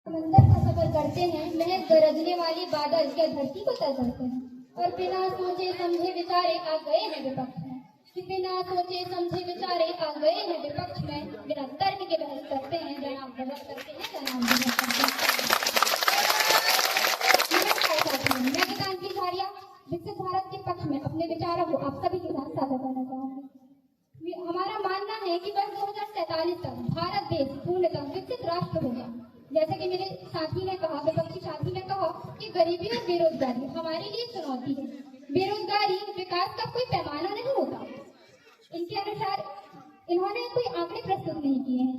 समंदर का सफर करते हैं, महज गरजने वाली बादल क्या धरती को तर करते हैं। और बिना सोचे समझे विचारे आ गए हैं विपक्ष में, कि बिना सोचे समझे विचारे आ गए हैं विपक्ष में, बिना तर्क के बहस करते हैं, जनाब बहस करते हैं, जनाब बहस करते हैं। मैं गीतांजलि झारिया विकसित भारत के पक्ष में अपने विचारों को आप सभी के साथ साझा करना चाहूंगी। हमारा मानना है कि वर्ष 2047 तक भारत देश पूर्णतः विकसित राष्ट्र होगा। जैसे कि मेरे साथी ने कहा, विपक्षी साथी ने कहा कि गरीबी और बेरोजगारी हमारे लिए चुनौती है। बेरोजगारी विकास का कोई पैमाना नहीं होता। इनके अनुसार इन्होंने कोई आंकड़े प्रस्तुत नहीं किए हैं।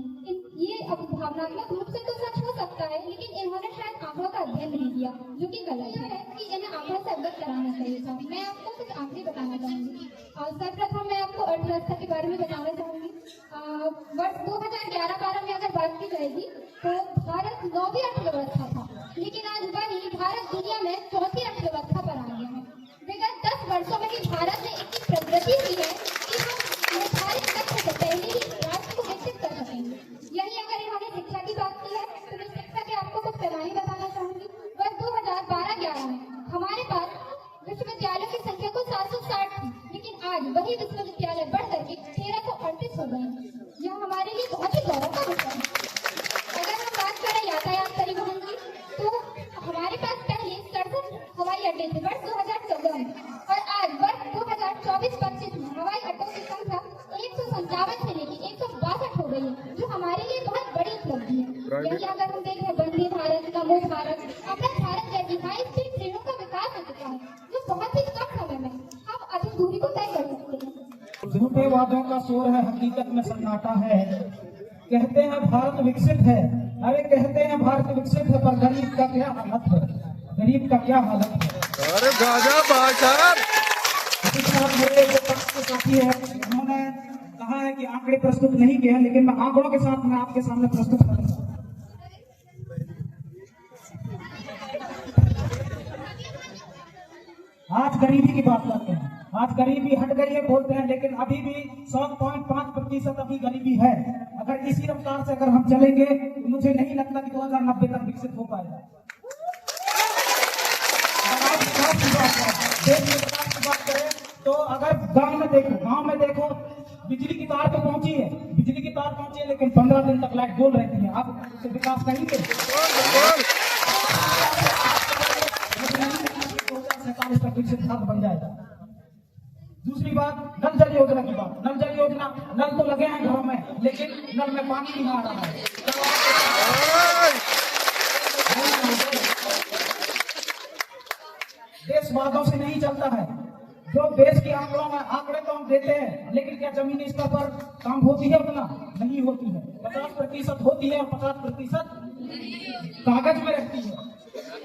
ये अब भावनात्मक रूप से तो सच हो सकता है, लेकिन इन्होंने शायद आंकड़ों का अध्ययन नहीं किया, जो कि गलत है कि इन्हें आंकड़ों से अवगत कराना चाहिए था। मैं आपको कुछ आंकड़े बताना चाहूंगी। सर्वप्रथम मैं आपको अर्थव्यवस्था के बारे में बताना चाहूंगी। वर्ष 2011-12 में अगर बात की जाएगी तो भारत 9वीं अर्थव्यवस्था था, लेकिन आज वही भारत दुनिया में 4थी अर्थव्यवस्था पर आ गया है। विगत 10 वर्षों में ही भारत ने इतनी प्रगति की है कि हम निर्धारित लक्ष्य से पहले ही राष्ट्र को विकसित कर सकेंगे। यही अगर इन्होंने शिक्षा की बात की है तो मैं शिक्षा के आपको कुछ पैमाने बताना चाहूंगी। वर्ष 2012-11 में हमारे पास विश्वविद्यालयों की संख्या को 760 थी, लेकिन आज वही विश्वविद्यालय बढ़कर के 1338 हो गए। यह हमारे लिए बहुत ही गौरव का विषय है। अगर हम बात करें यातायात परिवहन की, तो हमारे पास पहले 67 हवाई अड्डे थे वर्ष 2014 में, और आज वर्ष 2024-25 में हवाई अड्डों की संख्या 157 से लेकर 162 हो गई है, जो हमारे लिए बहुत बड़ी उपलब्धि है। यही अगर हम देखें वंदे भारत, नमो भारत, अमृत भारत जैसी हाई स्पीड ट्रेनों का विकास हो चुका है, जो बहुत ही कम समय में हम अधिक दूरी को तय कर सकते हैं। झूठे वादों का शोर है, हकीकत में सन्नाटा है। कहते हैं भारत विकसित है, अरे कहते हैं भारत विकसित है, पर गरीब का क्या हालत है, गरीब का क्या हालत है। अरे गाजा बाजार मेरे जो पक्ष के साथी है, उन्होंने कहा है कि आंकड़े प्रस्तुत नहीं किए हैं, लेकिन मैं आंकड़ों के साथ मैं आपके सामने प्रस्तुत करूंगा। आज गरीबी की बात करते हैं। आज गरीबी हट गई है बोलते हैं, लेकिन अभी भी 7.5% अभी गरीबी है। अगर इसी रफ्तार से अगर हम चलेंगे तो मुझे नहीं लगता कि 2090 तक विकसित हो पाएगा। अगर आप विकास की बात करें, देश में विकास की बात करें, तो अगर गांव में देखो बिजली की तार तो पहुंची है, बिजली की तार पहुंची है, लेकिन 15 दिन तक लाइट गोल रहती है। आप उससे विकास कहेंगे? 2047 तक विकसित भारत बन जाएगा। दूसरी बात, नल जल योजना की बात। नल जल योजना, नल तो लगे हैं घरों में, लेकिन नल में पानी नहीं आ रहा है। देश वादों से नहीं चलता है। जो देश के आंकड़ों में आंकड़े तो हम देते हैं, लेकिन क्या जमीनी स्तर पर काम होती है? उतना नहीं होती है। 50% होती है और 50% कागज में रहती है,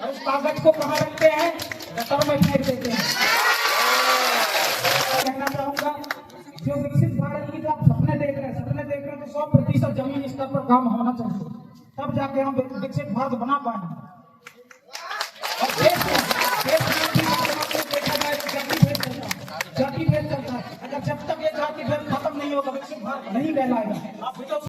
और उस कागज को कहाँ रखते हैं? गटर में फेंक देते हैं। कहना चाहूंगा, जो विकसित भारत की जो आप सपने देख रहे हैं तो 100% जमीन स्तर पर काम होना चाहिए, तब जाके हम विकसित भारत बना पाएंगे। और देश में देखा जाए तो जाति भेद चलता है। अगर जब तक ये जाति भेद खत्म नहीं होगा, विकसित भारत नहीं कहलाएगा। आप